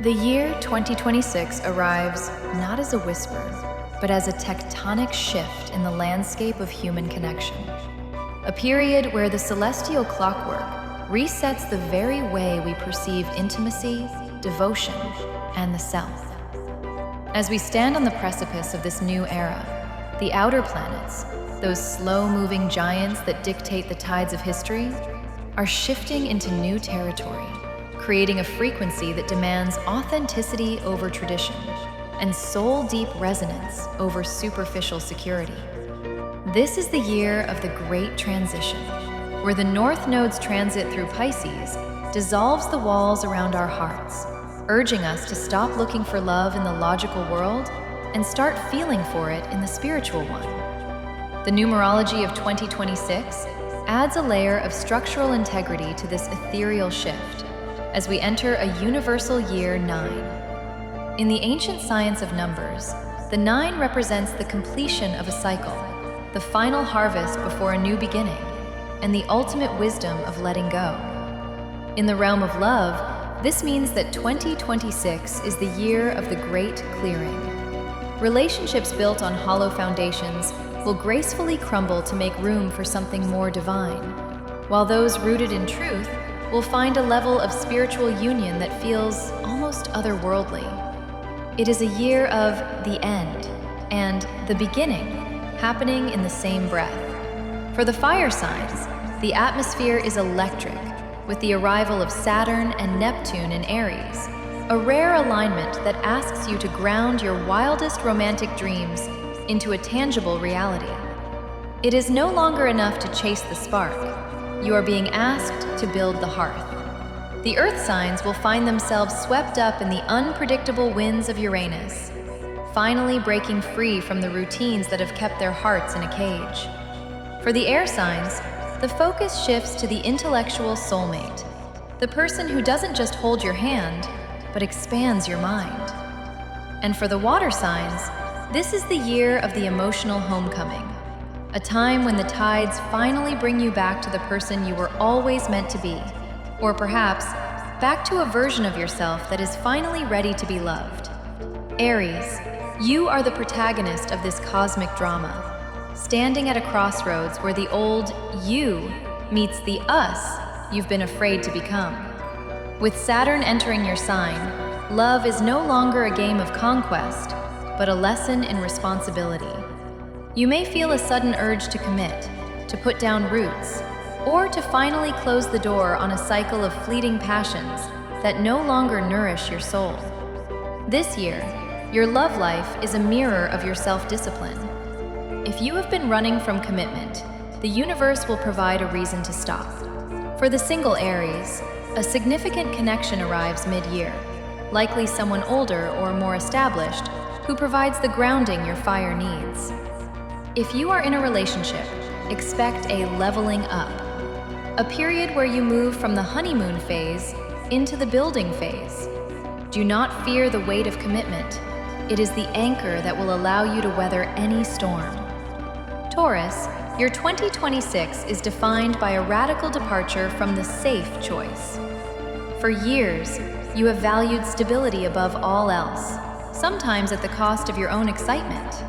The year 2026 arrives not as a whisper, but as a tectonic shift in the landscape of human connection. A period where the celestial clockwork resets the very way we perceive intimacy, devotion, and the self. As we stand on the precipice of this new era, the outer planets, those slow-moving giants that dictate the tides of history, are shifting into new territory, creating a frequency that demands authenticity over tradition and soul-deep resonance over superficial security. This is the year of the Great Transition, where the North Node's transit through Pisces dissolves the walls around our hearts, urging us to stop looking for love in the logical world and start feeling for it in the spiritual one. The numerology of 2026 adds a layer of structural integrity to this ethereal shift as we enter a universal year 9. In the ancient science of numbers, the 9 represents the completion of a cycle, the final harvest before a new beginning, and the ultimate wisdom of letting go. In the realm of love, this means that 2026 is the year of the great clearing. Relationships built on hollow foundations will gracefully crumble to make room for something more divine, while those rooted in truth will find a level of spiritual union that feels almost otherworldly. It is a year of the end and the beginning happening in the same breath. For the fire signs, the atmosphere is electric with the arrival of Saturn and Neptune in Aries, a rare alignment that asks you to ground your wildest romantic dreams into a tangible reality. It is no longer enough to chase the spark. You are being asked to build the hearth. The earth signs will find themselves swept up in the unpredictable winds of Uranus, finally breaking free from the routines that have kept their hearts in a cage. For the air signs, the focus shifts to the intellectual soulmate, the person who doesn't just hold your hand, but expands your mind. And for the water signs, this is the year of the emotional homecoming, a time when the tides finally bring you back to the person you were always meant to be, or perhaps back to a version of yourself that is finally ready to be loved. Aries, you are the protagonist of this cosmic drama, standing at a crossroads where the old you meets the us you've been afraid to become. With Saturn entering your sign, love is no longer a game of conquest, but a lesson in responsibility. You may feel a sudden urge to commit, to put down roots, or to finally close the door on a cycle of fleeting passions that no longer nourish your soul. This year, your love life is a mirror of your self-discipline. If you have been running from commitment, the universe will provide a reason to stop. For the single Aries, a significant connection arrives mid-year, likely someone older or more established who provides the grounding your fire needs. If you are in a relationship, expect a leveling up, a period where you move from the honeymoon phase into the building phase. Do not fear the weight of commitment. It is the anchor that will allow you to weather any storm. Taurus, your 2026 is defined by a radical departure from the safe choice. For years, you have valued stability above all else, sometimes at the cost of your own excitement.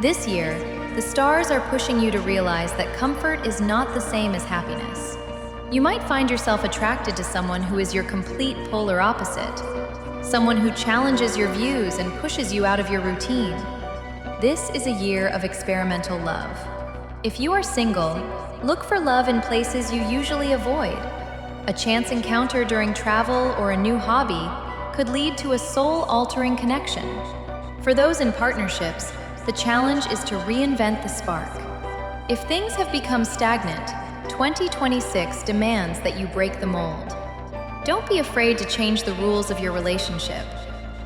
This year, the stars are pushing you to realize that comfort is not the same as happiness. You might find yourself attracted to someone who is your complete polar opposite, someone who challenges your views and pushes you out of your routine. This is a year of experimental love. If you are single, look for love in places you usually avoid. A chance encounter during travel or a new hobby could lead to a soul-altering connection. For those in partnerships, the challenge is to reinvent the spark. If things have become stagnant, 2026 demands that you break the mold. Don't be afraid to change the rules of your relationship.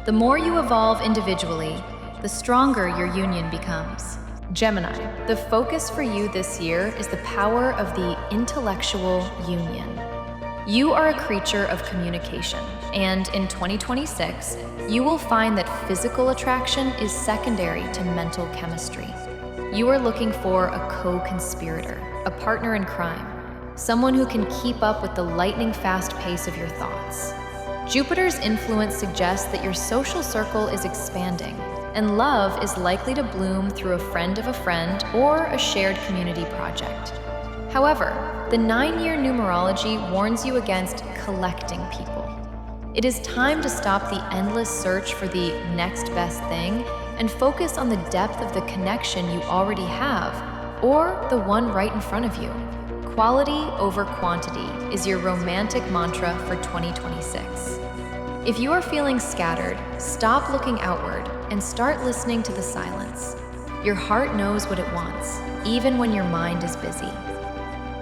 The more you evolve individually, the stronger your union becomes. Gemini, the focus for you this year is the power of the intellectual union. You are a creature of communication, and in 2026, you will find that physical attraction is secondary to mental chemistry. You are looking for a co-conspirator, a partner in crime, someone who can keep up with the lightning-fast pace of your thoughts. Jupiter's influence suggests that your social circle is expanding, and love is likely to bloom through a friend of a friend or a shared community project. However, the 9-year numerology warns you against collecting people. It is time to stop the endless search for the next best thing and focus on the depth of the connection you already have, or the one right in front of you. Quality over quantity is your romantic mantra for 2026. If you are feeling scattered, stop looking outward and start listening to the silence. Your heart knows what it wants, even when your mind is busy.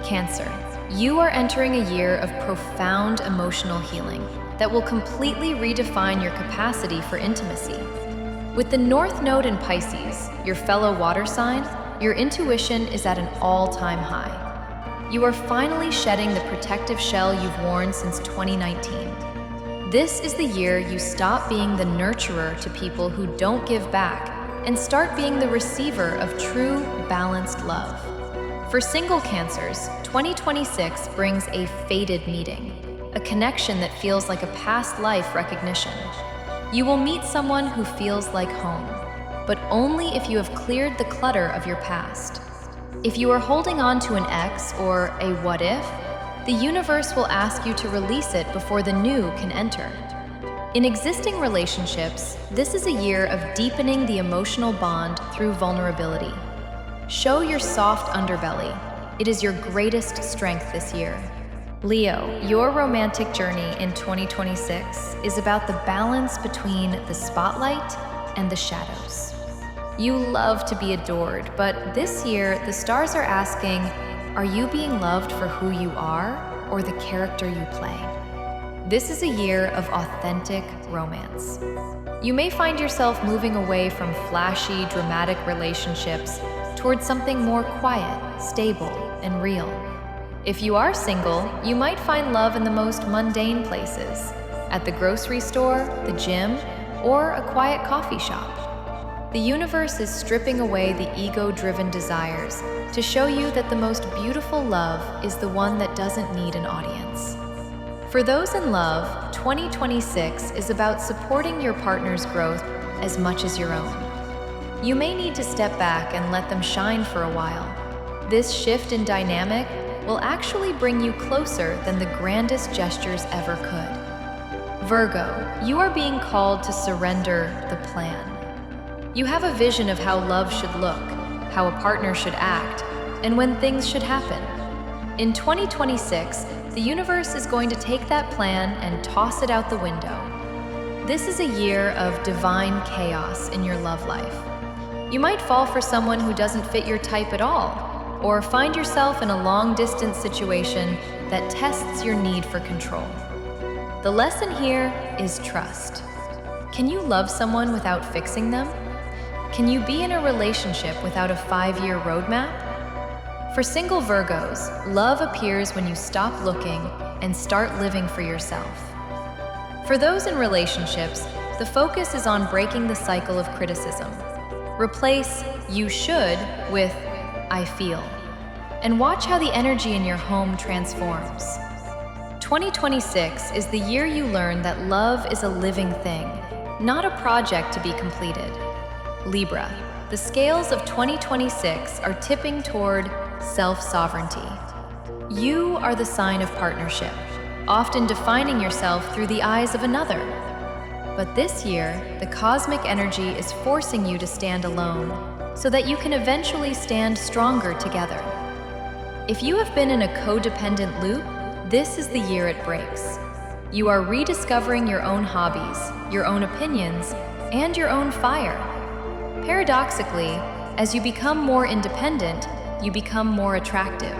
Cancer, you are entering a year of profound emotional healing that will completely redefine your capacity for intimacy. With the North Node in Pisces, your fellow water sign, your intuition is at an all-time high. You are finally shedding the protective shell you've worn since 2019. This is the year you stop being the nurturer to people who don't give back and start being the receiver of true, balanced love. For single Cancers, 2026 brings a fated meeting, a connection that feels like a past life recognition. You will meet someone who feels like home, but only if you have cleared the clutter of your past. If you are holding on to an ex or a what if, the universe will ask you to release it before the new can enter. In existing relationships, this is a year of deepening the emotional bond through vulnerability. Show your soft underbelly. It is your greatest strength this year. Leo, your romantic journey in 2026 is about the balance between the spotlight and the shadows. You love to be adored, but this year the stars are asking, are you being loved for who you are or the character you play? This is a year of authentic romance. You may find yourself moving away from flashy, dramatic relationships towards something more quiet, stable, and real. If you are single, you might find love in the most mundane places, at the grocery store, the gym, or a quiet coffee shop. The universe is stripping away the ego-driven desires to show you that the most beautiful love is the one that doesn't need an audience. For those in love, 2026 is about supporting your partner's growth as much as your own. You may need to step back and let them shine for a while. This shift in dynamic will actually bring you closer than the grandest gestures ever could. Virgo, you are being called to surrender the plan. You have a vision of how love should look, how a partner should act, and when things should happen. In 2026, the universe is going to take that plan and toss it out the window. This is a year of divine chaos in your love life. You might fall for someone who doesn't fit your type at all, or find yourself in a long-distance situation that tests your need for control. The lesson here is trust. Can you love someone without fixing them? Can you be in a relationship without a 5-year roadmap? For single Virgos, love appears when you stop looking and start living for yourself. For those in relationships, the focus is on breaking the cycle of criticism. Replace "you should" with "I feel," and watch how the energy in your home transforms. 2026 is the year you learn that love is a living thing, not a project to be completed. Libra, the scales of 2026 are tipping toward self-sovereignty. You are the sign of partnership, often defining yourself through the eyes of another. But this year, the cosmic energy is forcing you to stand alone, so that you can eventually stand stronger together. If you have been in a codependent loop, this is the year it breaks. You are rediscovering your own hobbies, your own opinions, and your own fire. Paradoxically, as you become more independent, you become more attractive.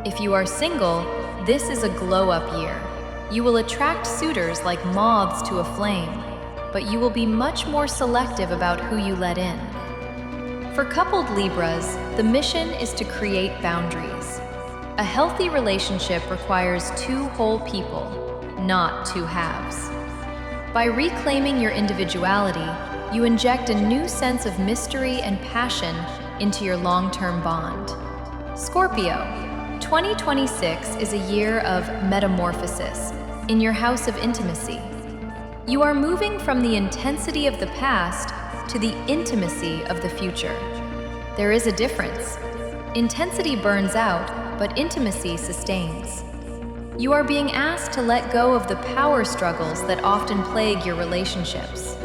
If you are single, this is a glow-up year. You will attract suitors like moths to a flame, but you will be much more selective about who you let in. For coupled Libras, the mission is to create boundaries. A healthy relationship requires 2 whole people, not 2 halves. By reclaiming your individuality, you inject a new sense of mystery and passion into your long-term bond. Scorpio, 2026 is a year of metamorphosis, in your house of intimacy. You are moving from the intensity of the past to the intimacy of the future. There is a difference. Intensity burns out, but intimacy sustains. You are being asked to let go of the power struggles that often plague your relationships.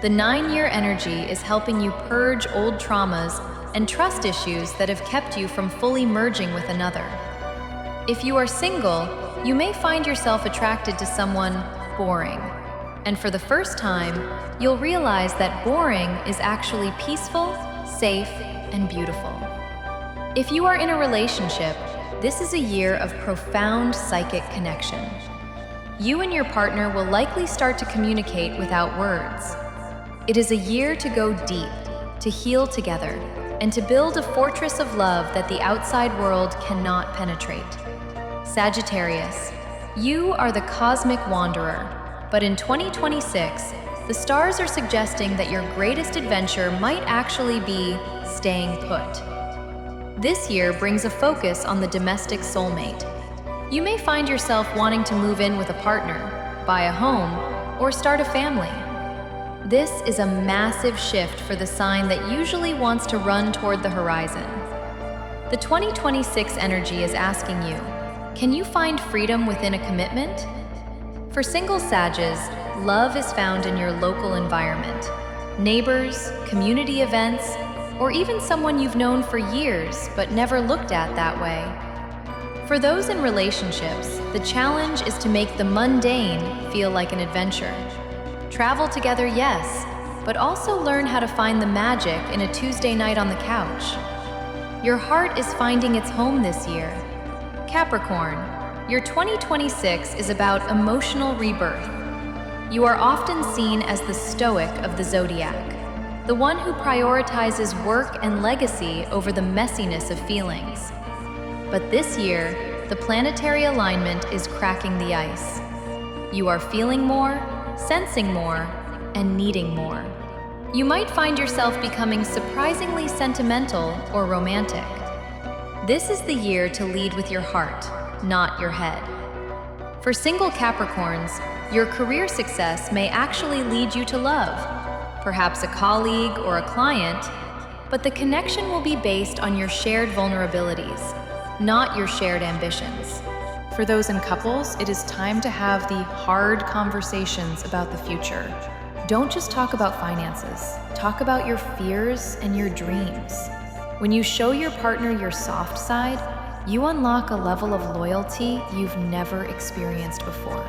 The 9-year energy is helping you purge old traumas and trust issues that have kept you from fully merging with another. If you are single, you may find yourself attracted to someone boring. And for the first time, you'll realize that boring is actually peaceful, safe, and beautiful. If you are in a relationship, this is a year of profound psychic connection. You and your partner will likely start to communicate without words. It is a year to go deep, to heal together, and to build a fortress of love that the outside world cannot penetrate. Sagittarius, you are the cosmic wanderer, but in 2026, the stars are suggesting that your greatest adventure might actually be staying put. This year brings a focus on the domestic soulmate. You may find yourself wanting to move in with a partner, buy a home, or start a family. This is a massive shift for the sign that usually wants to run toward the horizon. The 2026 energy is asking you, can you find freedom within a commitment? For single Sages, love is found in your local environment. Neighbors, community events, or even someone you've known for years but never looked at that way. For those in relationships, the challenge is to make the mundane feel like an adventure. Travel together, yes, but also learn how to find the magic in a Tuesday night on the couch. Your heart is finding its home this year. Capricorn, your 2026 is about emotional rebirth. You are often seen as the stoic of the Zodiac, the one who prioritizes work and legacy over the messiness of feelings. But this year, the planetary alignment is cracking the ice. You are feeling more, sensing more, and needing more. You might find yourself becoming surprisingly sentimental or romantic. This is the year to lead with your heart, not your head. For single Capricorns, your career success may actually lead you to love, perhaps a colleague or a client, but the connection will be based on your shared vulnerabilities, not your shared ambitions. For those in couples, it is time to have the hard conversations about the future. Don't just talk about finances. Talk about your fears and your dreams. When you show your partner your soft side, you unlock a level of loyalty you've never experienced before.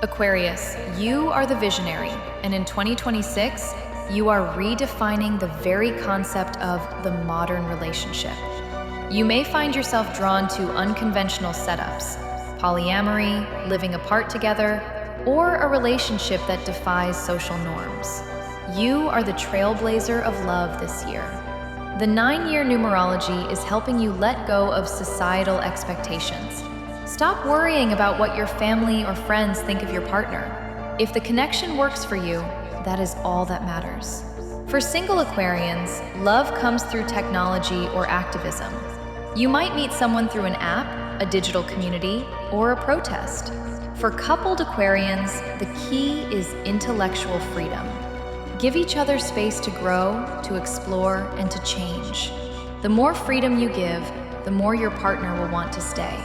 Aquarius, you are the visionary, and in 2026, you are redefining the very concept of the modern relationship. You may find yourself drawn to unconventional setups, polyamory, living apart together, or a relationship that defies social norms. You are the trailblazer of love this year. The 9-year numerology is helping you let go of societal expectations. Stop worrying about what your family or friends think of your partner. If the connection works for you, that is all that matters. For single Aquarians, love comes through technology or activism. You might meet someone through an app, a digital community, or a protest. For coupled Aquarians, the key is intellectual freedom. Give each other space to grow, to explore, and to change. The more freedom you give, the more your partner will want to stay.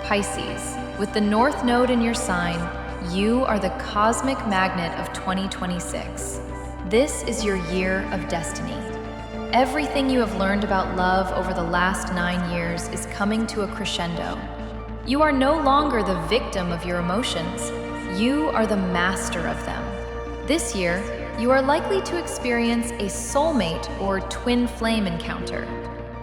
Pisces, with the North Node in your sign, you are the cosmic magnet of 2026. This is your year of destiny. Everything you have learned about love over the last 9 years is coming to a crescendo. You are no longer the victim of your emotions. You are the master of them. This year, you are likely to experience a soulmate or twin flame encounter,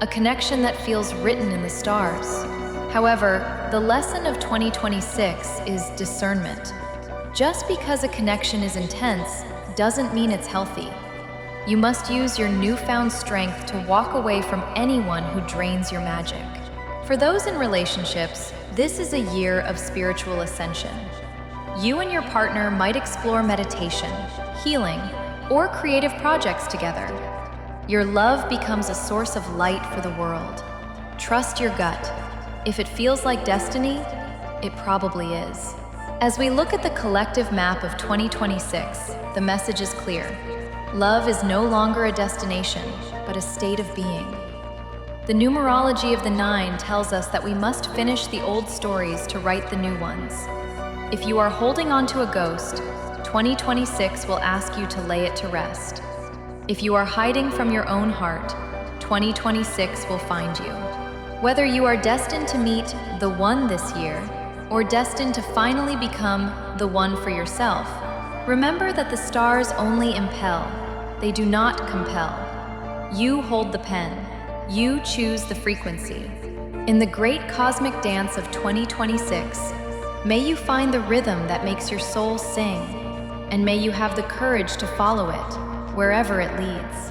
a connection that feels written in the stars. However, the lesson of 2026 is discernment. Just because a connection is intense doesn't mean it's healthy. You must use your newfound strength to walk away from anyone who drains your magic. For those in relationships, this is a year of spiritual ascension. You and your partner might explore meditation, healing, or creative projects together. Your love becomes a source of light for the world. Trust your gut. If it feels like destiny, it probably is. As we look at the collective map of 2026, the message is clear. Love is no longer a destination, but a state of being. The numerology of the 9 tells us that we must finish the old stories to write the new ones. If you are holding on to a ghost, 2026 will ask you to lay it to rest. If you are hiding from your own heart, 2026 will find you. Whether you are destined to meet the one this year, or destined to finally become the one for yourself, remember that the stars only impel, they do not compel. You hold the pen, you choose the frequency. In the great cosmic dance of 2026, may you find the rhythm that makes your soul sing, and may you have the courage to follow it, wherever it leads.